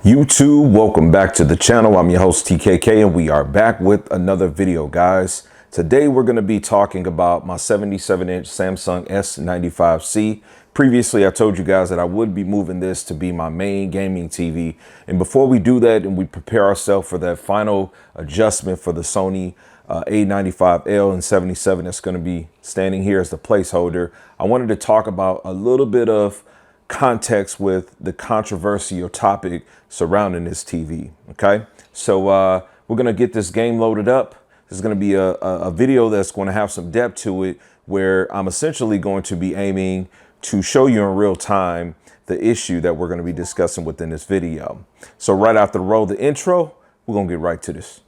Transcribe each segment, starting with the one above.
YouTube, welcome back to the channel. I'm your host TKK and we are back with another video, guys. Today we're going to be talking about my 77-inch Samsung S95C. Previously I told you guys that I would be moving this to be my main gaming TV, and before we do that and we prepare ourselves for that final adjustment for the Sony A95L and 77 that's going to be standing here as the placeholder, I wanted to talk about a little bit of context with the controversial topic surrounding this TV. Okay, so we're gonna get this game loaded up. This is gonna be a video that's going to have some depth to it, where I'm essentially going to be aiming to show you in real time the issue that we're going to be discussing within this video. So right after roll the intro, we're gonna get right to this.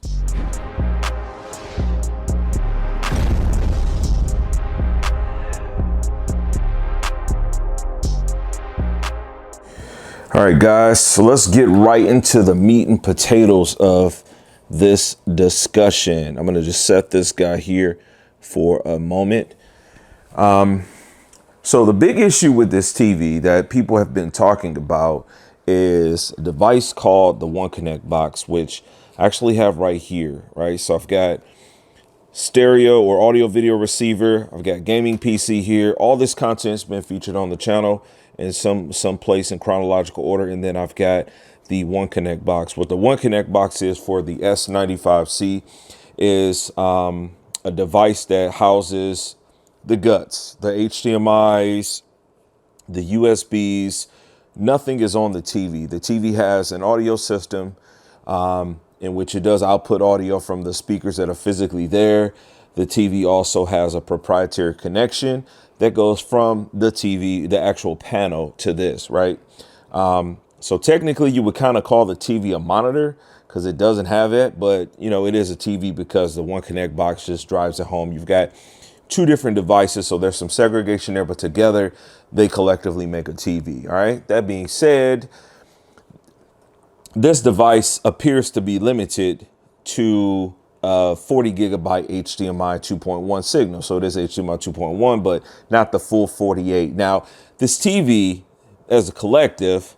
All right, guys, so let's get right into the meat and potatoes of this discussion. I'm going to just set this guy here for a moment. So the big issue with this TV that people have been talking about is a device called the One Connect box, which I actually have right here, right? So I've got stereo or audio video receiver. I've got gaming PC here. All this content's been featured on the channel in some place in chronological order. And then I've got the One Connect box. What the One Connect box is for the S95C is a device that houses the guts, the HDMIs, the USBs. Nothing is on the TV. The TV has an audio system in which it does output audio from the speakers that are physically there. The TV also has a proprietary connection that goes from the TV, the actual panel, to this, right? So technically you would kind of call the TV a monitor because it doesn't have it, but you know, it is a TV because the One Connect box just drives it home. You've got two different devices, so there's some segregation there, but together they collectively make a TV, all right? That being said, this device appears to be limited to 40 gigabyte HDMI 2.1 signal. So it is HDMI 2.1, but not the full 48. Now, this TV as a collective,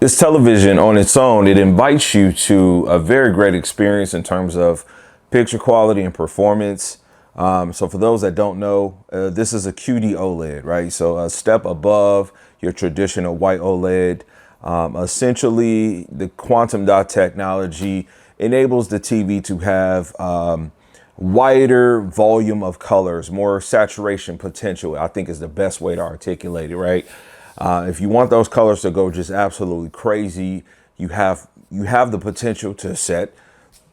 this television on its own, it invites you to a very great experience in terms of picture quality and performance. So for those that don't know, this is a QD-OLED, right? So a step above your traditional white OLED. Essentially, the quantum dot technology enables the TV to have wider volume of colors, more saturation potential, I think is the best way to articulate it, right? If you want those colors to go just absolutely crazy, you have the potential to set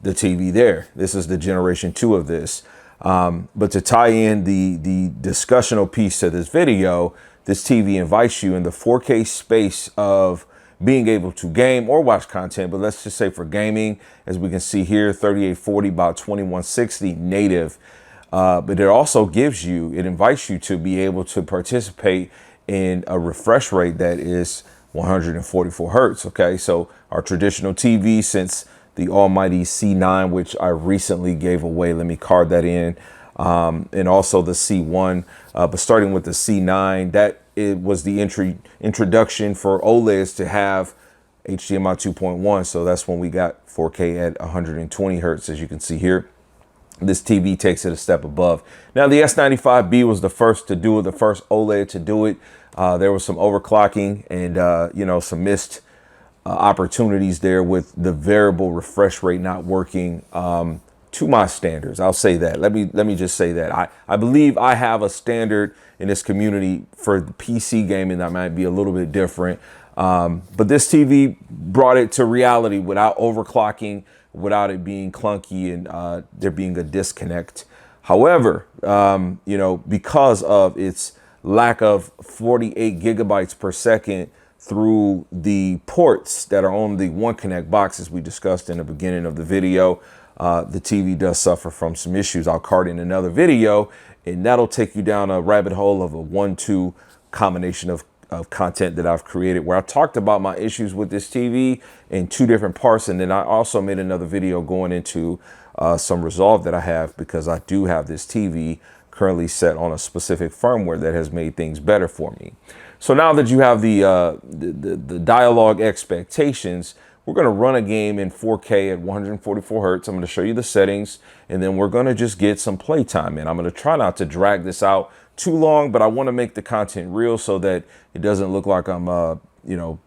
the TV there. This is the generation 2 of this. But to tie in the discussional piece to this video, this TV invites you in the 4K space of being able to game or watch content, but let's just say for gaming, as we can see here, 3840 by 2160 native. But it also gives you, it invites you to be able to participate in a refresh rate that is 144 hertz. Okay, so our traditional TV, since the almighty C9, which I recently gave away, let me card that in, and also the C1, but starting with the C9, that it was the introduction for OLEDs to have HDMI 2.1. So that's when we got 4K at 120 hertz, as you can see here. This TV takes it a step above. Now the S95B was the first to do it, the first OLED to do it. There was some overclocking and you know, some missed opportunities there with the variable refresh rate not working to my standards. I'll say that. Let me just say that I believe I have a standard in this community for the PC gaming that might be a little bit different. But this TV brought it to reality without overclocking, without it being clunky and there being a disconnect. However, you know, because of its lack of 48 gigabytes per second through the ports that are on the One Connect box, as we discussed in the beginning of the video, the TV does suffer from some issues. I'll card in another video, and that'll take you down a rabbit hole of a 1-2 combination of content that I've created, where I talked about my issues with this TV in 2 different parts. And then I also made another video going into some resolve that I have, because I do have this TV currently set on a specific firmware that has made things better for me. So now that you have the dialogue expectations, we're going to run a game in 4K at 144 hertz. I'm going to show you the settings, and then we're going to just get some playtime in. I'm going to try not to drag this out too long, but I want to make the content real so that it doesn't look like I'm, you know,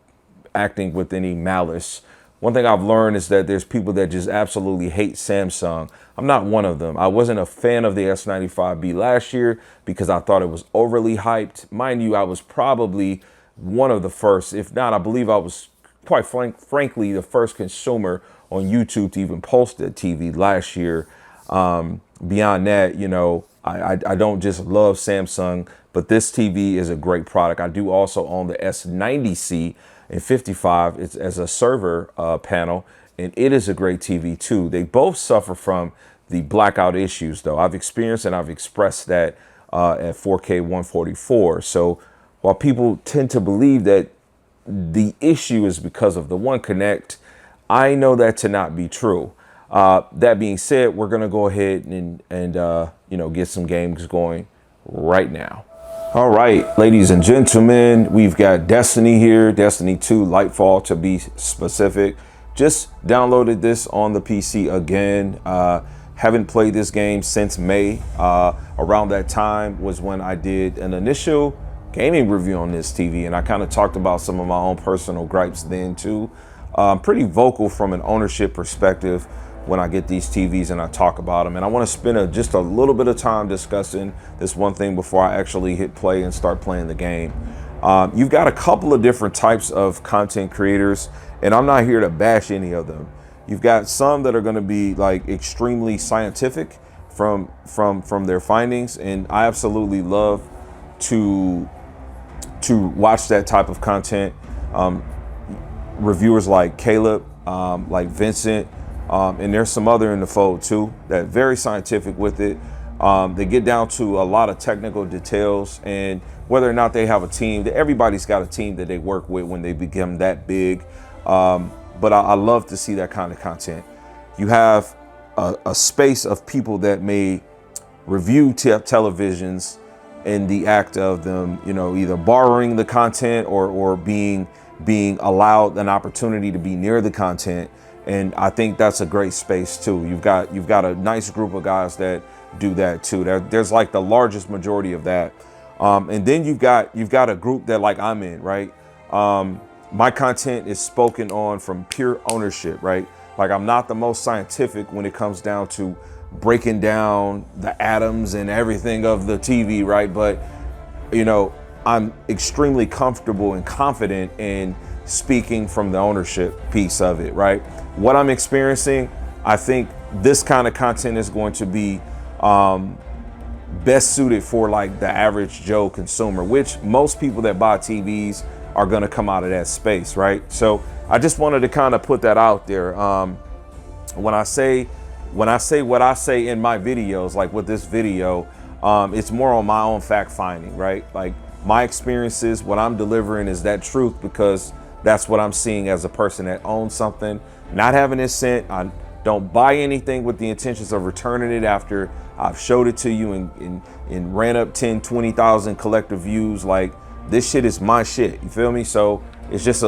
acting with any malice. One thing I've learned is that there's people that just absolutely hate Samsung. I'm not one of them. I wasn't a fan of the S95B last year because I thought it was overly hyped. Mind you, I was probably one of the first, if not, I believe I was quite frankly the first consumer on YouTube to even post that TV last year. Beyond that, you know, I don't just love Samsung, but this TV is a great product. I do also own the S90C and 55. It's as a server panel, and it is a great TV too. They both suffer from the blackout issues though. I've experienced and I've expressed that at 4K 144. So while people tend to believe that the issue is because of the One Connect, I know that to not be true. That being said, we're gonna go ahead and you know, get some games going right now. All right, ladies and gentlemen, we've got Destiny here, Destiny 2 Lightfall to be specific. Just downloaded this on the PC again. Haven't played this game since May. Around that time was when I did an initial gaming review on this TV, and I kind of talked about some of my own personal gripes then too. I'm pretty vocal from an ownership perspective when I get these TVs and I talk about them. And I want to spend just a little bit of time discussing this one thing before I actually hit play and start playing the game. You've got a couple of different types of content creators, and I'm not here to bash any of them. You've got some that are going to be like extremely scientific from their findings, and I absolutely love to watch that type of content. Reviewers like Caleb, like Vincent, and there's some other in the fold too that very scientific with it. They get down to a lot of technical details, and whether or not they have a team, everybody's got a team that they work with when they become that big. But I love to see that kind of content. You have a space of people that may review televisions in the act of them, you know, either borrowing the content or being allowed an opportunity to be near the content. And I think that's a great space too. You've got a nice group of guys that do that too. There's like the largest majority of that. And then you've got a group that like I'm in, right? My content is spoken on from pure ownership, right? Like I'm not the most scientific when it comes down to breaking down the atoms and everything of the TV, right? But, you know, I'm extremely comfortable and confident in speaking from the ownership piece of it, right? What I'm experiencing, I think this kind of content is going to be best suited for like the average Joe consumer, which most people that buy TVs are going to come out of that space, right? So I just wanted to kind of put that out there. When I say what I say in my videos, like with this video, it's more on my own fact finding, right? Like my experiences, what I'm delivering is that truth because that's what I'm seeing as a person that owns something, not having it sent. I don't buy anything with the intentions of returning it after I've showed it to you and ran up 10, 20,000 collective views. Like this shit is my shit. You feel me? So it's just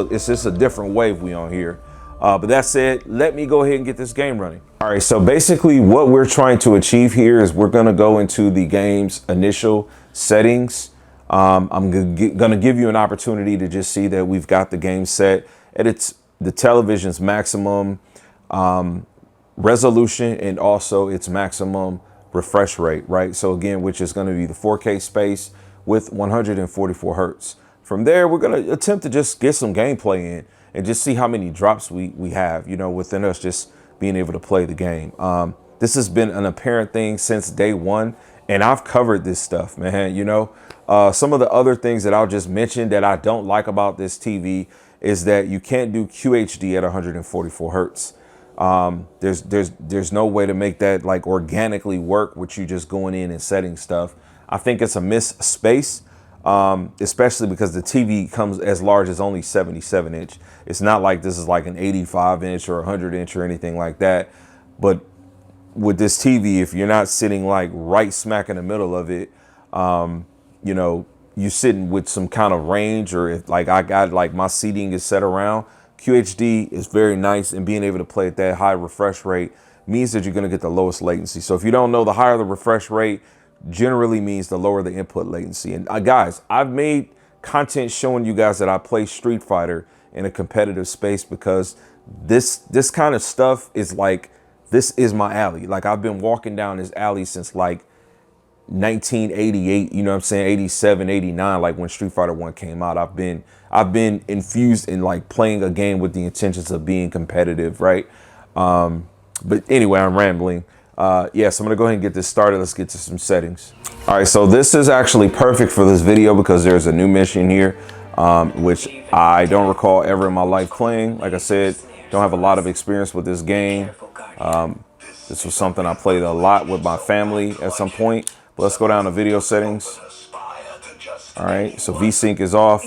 a different wave we on here. But that said, let me go ahead and get this game running. All right, so basically what we're trying to achieve here is we're gonna go into the game's initial settings. I'm gonna give you an opportunity to just see that we've got the game set at the television's maximum resolution and also its maximum refresh rate, right? So again, which is gonna be the 4K space with 144 hertz. From there, we're gonna attempt to just get some gameplay in and just see how many drops we have, you know, within us just being able to play the game. This has been an apparent thing since day one, and I've covered this stuff, man. You know, some of the other things that I'll just mention that I don't like about this TV is that you can't do QHD at 144 hertz. There's no way to make that like organically work with you just going in and setting stuff. I think it's a missed space. Especially because the TV comes as large as only 77 inch. It's not like this is like an 85 inch or 100 inch or anything like that. But with this TV, if you're not sitting like right smack in the middle of it, you know, you sitting with some kind of range, or if like I got like my seating is set around, QHD is very nice, and being able to play at that high refresh rate means that you're going to get the lowest latency. So if you don't know, the higher the refresh rate generally means the lower the input latency. And guys, I've made content showing you guys that I play Street Fighter in a competitive space because this kind of stuff is like, this is my alley. Like, I've been walking down this alley since like 1988, you know what I'm saying, 87, 89, like when Street Fighter 1 came out. I've been infused in like playing a game with the intentions of being competitive, right? But anyway, I'm rambling. Yeah, so I'm gonna go ahead and get this started. Let's get to some settings. All right, so this is actually perfect for this video because there's a new mission here, which I don't recall ever in my life playing. Like I said, don't have a lot of experience with this game. This was something I played a lot with my family at some point. But let's go down to video settings. All right, so VSync is off.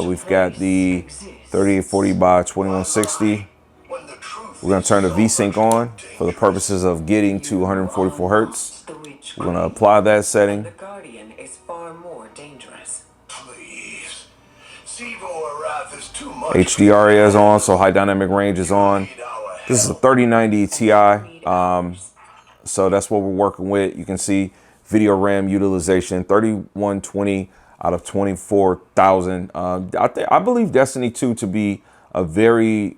We've got the 3840 by 2160. We're gonna turn the VSync on for the purposes of getting to 144 Hertz. We're gonna apply that setting. HDR is on, so high dynamic range is on. This is a 3090 Ti, so that's what we're working with. You can see video RAM utilization, 3120 out of 24,000. I believe Destiny 2 to be a very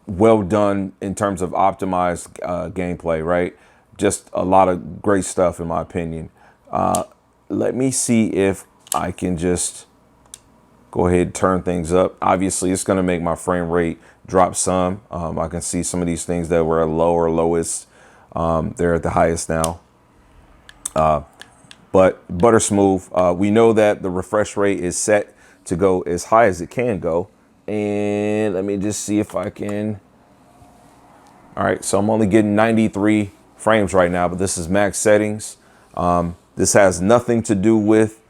well done in terms of optimized gameplay, right? Just a lot of great stuff in my opinion. Let me see if I can just go ahead and turn things up. Obviously, it's going to make my frame rate drop some. I can see some of these things that were at low or lowest. They're at the highest now. But butter smooth. We know that the refresh rate is set to go as high as it can go. And let me just see if I can. All right, so I'm only getting 93 frames right now, but this is max settings. This has nothing to do with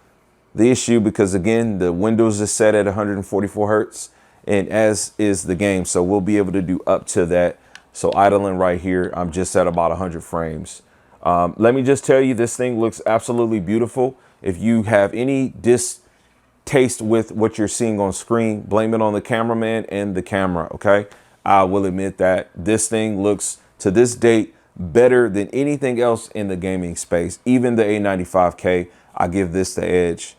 the issue because, again, the Windows is set at 144 Hertz, and as is the game. So we'll be able to do up to that. So idling right here, I'm just at about 100 frames. Let me just tell you, this thing looks absolutely beautiful. If you have any distaste with what you're seeing on screen, blame it on the cameraman and the camera, okay? I will admit that this thing looks, to this date, better than anything else in the gaming space. Even the A95K, I give this the edge.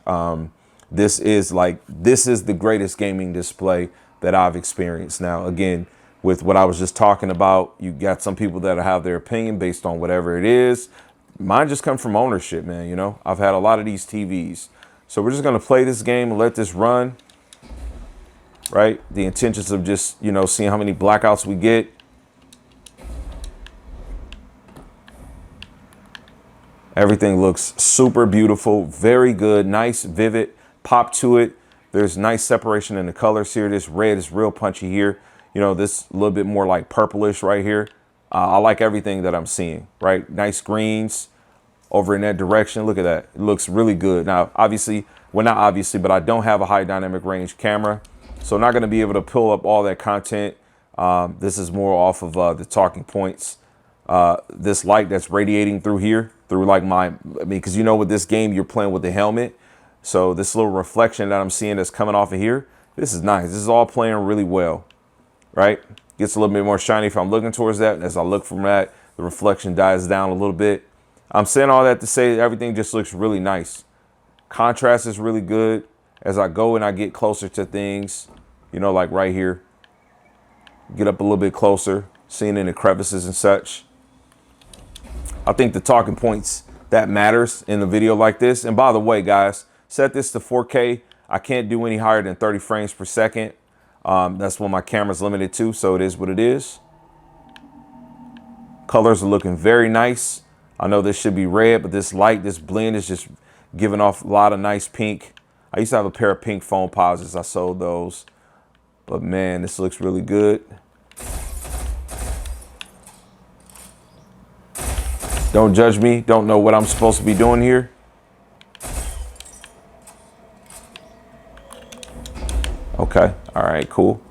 This is the greatest gaming display that I've experienced. Now, again, with what I was just talking about, you got some people that have their opinion based on whatever it is. Mine just comes from ownership, man. You know, I've had a lot of these TVs. So we're just going to play this game and let this run, right? The intentions of just, you know, seeing how many blackouts we get. Everything looks super beautiful, very good, nice, vivid pop to it. There's nice separation in the colors here. This red is real punchy here. You know, this a little bit more like purplish right here. I like everything that I'm seeing, right? Nice greens over in that direction. Look at that. It looks really good. Now, obviously, well, not obviously, but I don't have a high dynamic range camera, so I'm not going to be able to pull up all that content. This is more off of the talking points. This light that's radiating through here, through like because you know, with this game, you're playing with the helmet. So this little reflection that I'm seeing that's coming off of here, this is nice. This is all playing really well, right? Gets a little bit more shiny if I'm looking towards that. As I look from that, the reflection dies down a little bit. I'm saying all that to say everything just looks really nice. Contrast is really good. As I go and I get closer to things, you know, like right here, get up a little bit closer, seeing in the crevices and such. I think the talking points that matters in a video like this. And by the way, guys, set this to 4K. I can't do any higher than 30 frames per second. That's what my camera's limited to, so it is what it is. Colors are looking very nice. I know this should be red, but this light, this blend is just giving off a lot of nice pink. I used to have a pair of pink phone posits. I sold those. But man, this looks really good. Don't judge me. Don't know what I'm supposed to be doing here. Okay. All right, cool.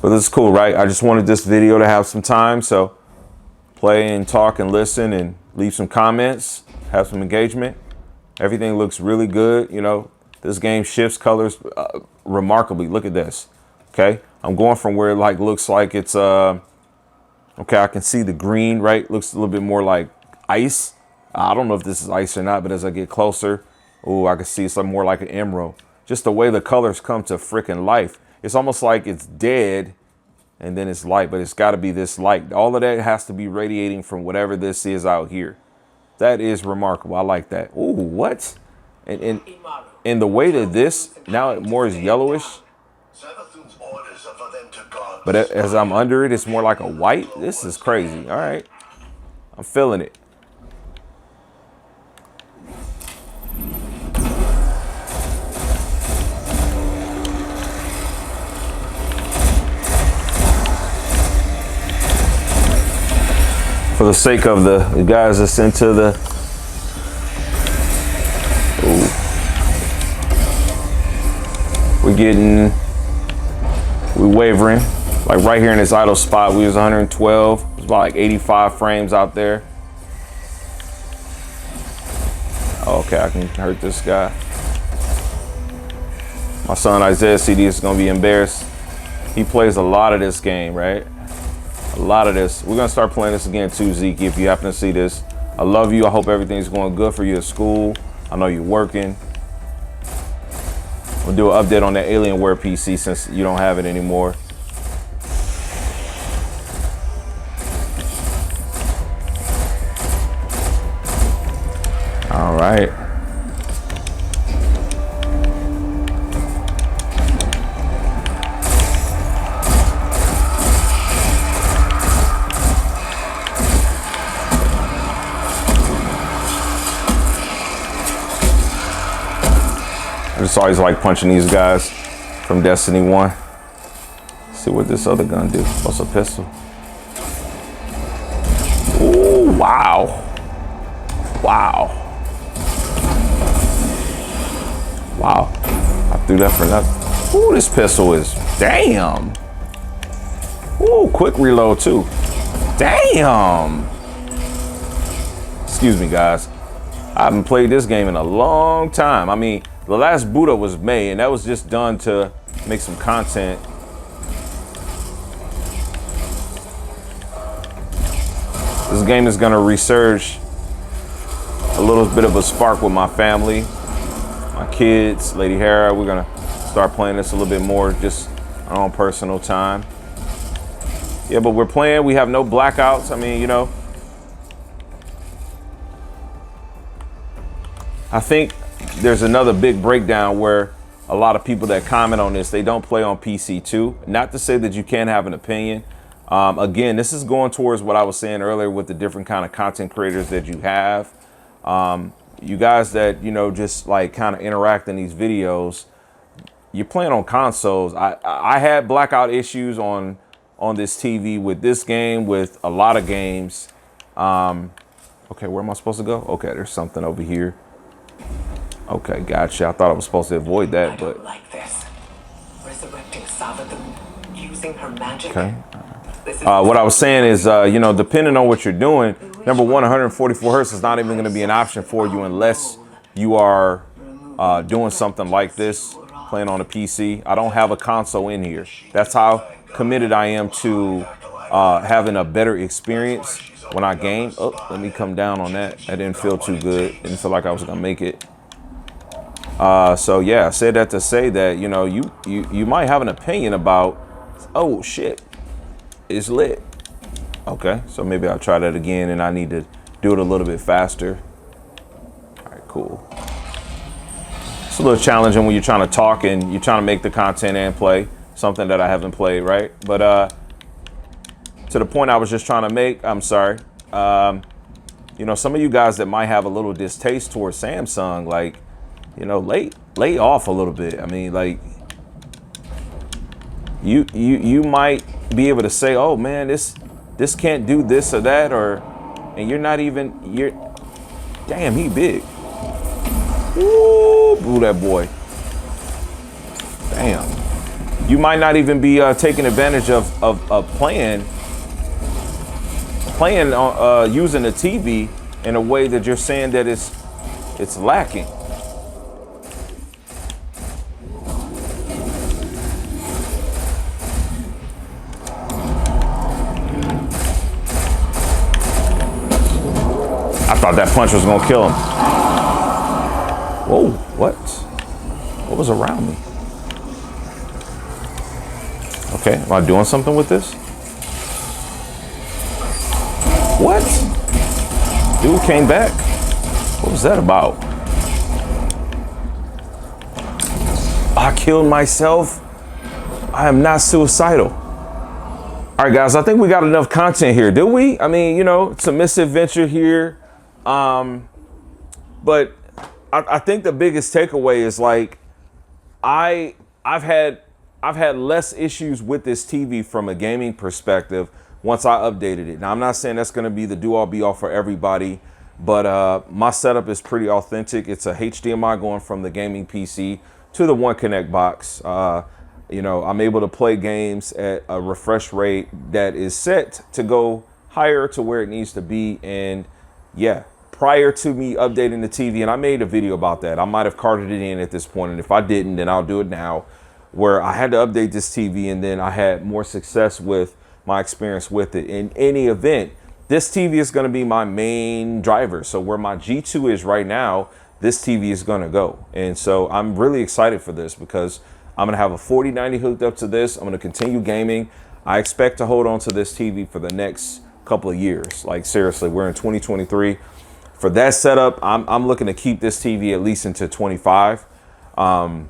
But this is cool, right? I just wanted this video to have some time. So play and talk and listen and leave some comments, have some engagement. Everything looks really good. You know, this game shifts colors remarkably. Look at this. Okay, I'm going from where it like looks like it's okay, I can see the green, right? Looks a little bit more like ice. I don't know if this is ice or not, but as I get closer, oh, I can see something more like an emerald. Just the way the colors come to freaking life. It's almost like it's dead and then it's light, but it's got to be this light. All of that has to be radiating from whatever this is out here. That is remarkable. I like that. Ooh, what? And the way that this now it more is yellowish, but as I'm under it, it's more like a white. This is crazy. All right, I'm feeling it. For the sake of the guys that's into the, we're wavering. Like right here in this idle spot, we was 112. It was about like 85 frames out there. Okay, I can hurt this guy. My son Isaiah CD is gonna be embarrassed. He plays a lot of this game, right? A lot of this. We're gonna start playing this again too, Zeke, if you happen to see this. I love you. I hope everything's going good for you at school. I know you're working. We'll do an update on that Alienware PC since you don't have it anymore. All right. I just always like punching these guys from Destiny 1. Let's see what this other gun do. Oh, it's a pistol. Ooh, wow. Wow. Wow. I threw that for nothing. Ooh, this pistol is, damn. Ooh, quick reload too. Damn. Excuse me, guys. I haven't played this game in a long time. I mean, the last boot up was May, and that was just done to make some content. This game is gonna resurge a little bit of a spark with my family, my kids, Lady Hera. We're gonna start playing this a little bit more, just our own personal time. Yeah, but we're playing, we have no blackouts. I mean, you know, I think there's another big breakdown where a lot of people that comment on this, they don't play on PC too. Not to say that you can't have an opinion. Again, this is going towards what I was saying earlier with the different kind of content creators that you have. You guys that, you know, just like kind of interact in these videos, you're playing on consoles. I had blackout issues on this TV with this game, with a lot of games. Okay, where am I supposed to go? Okay, there's something over here. Okay, gotcha. I thought I was supposed to avoid that, but. I don't like this. Resurrecting Savathun, using her magic. Okay. What I was saying is, you know, depending on what you're doing, number one, 144 hertz is not even going to be an option for you unless you are doing something like this, playing on a PC. I don't have a console in here. That's how committed I am to having a better experience when I game. Oh, let me come down on that. That didn't feel too good. Didn't feel like I was going to make it. So yeah, I said that to say that, you know, you might have an opinion about, oh shit, it's lit. Okay, so maybe I'll try that again, and I need to do it a little bit faster. All right, cool. It's a little challenging when you're trying to talk and you're trying to make the content and play something that I haven't played, right? But to the point I was just trying to make, I'm sorry. You know, some of you guys that might have a little distaste towards Samsung, like, you know, lay off a little bit. I mean, like, you might be able to say, oh man, this can't do this or that, and you're not even, damn, he big. Ooh, boo that boy. Damn. You might not even be taking advantage of playing using the TV in a way that you're saying that it's lacking. thought that punch was gonna kill him. Whoa, what? What was around me? Okay, am I doing something with this? What? Dude came back? What was that about? I killed myself. I am not suicidal. All right, guys, I think we got enough content here, did we? I mean, you know, it's a misadventure here. But I think the biggest takeaway is like, I've had less issues with this TV from a gaming perspective once I updated it. Now, I'm not saying that's going to be the do all be all for everybody, but my setup is pretty authentic. It's a HDMI going from the gaming PC to the One Connect box. You know, I'm able to play games at a refresh rate that is set to go higher to where it needs to be. And yeah, prior to me updating the TV, and I made a video about that, I might have carted it in at this point, and if I didn't, then I'll do it now, where I had to update this TV and then I had more success with my experience with it. In any event, this TV is going to be my main driver. So where my G2 is right now, this TV is going to go. And so I'm really excited for this because I'm going to have a 4090 hooked up to this. I'm going to continue gaming. I expect to hold on to this TV for the next couple of years. Like seriously, we're in 2023. For that setup, I'm looking to keep this TV at least into 25. And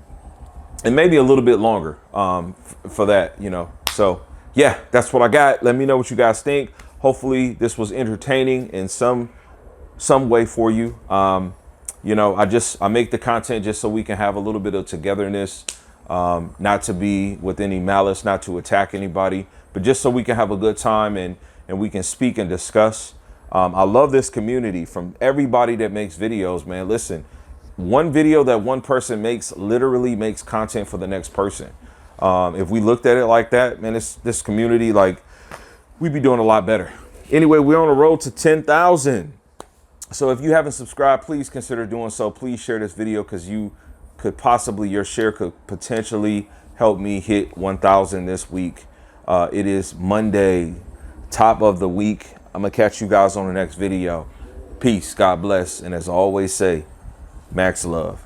maybe a little bit longer for that, you know. So yeah, that's what I got. Let me know what you guys think. Hopefully this was entertaining in some way for you. You know, I make the content just so we can have a little bit of togetherness, not to be with any malice, not to attack anybody, but just so we can have a good time and we can speak and discuss. I love this community from everybody that makes videos, man. Listen, one video that one person makes literally makes content for the next person. If we looked at it like that, man, this community, like, we'd be doing a lot better. Anyway, we're on the road to 10,000. So if you haven't subscribed, please consider doing so. Please share this video because your share could potentially help me hit 1,000 this week. It is Monday, top of the week. I'm gonna catch you guys on the next video. Peace, God bless, and as I always say, max love.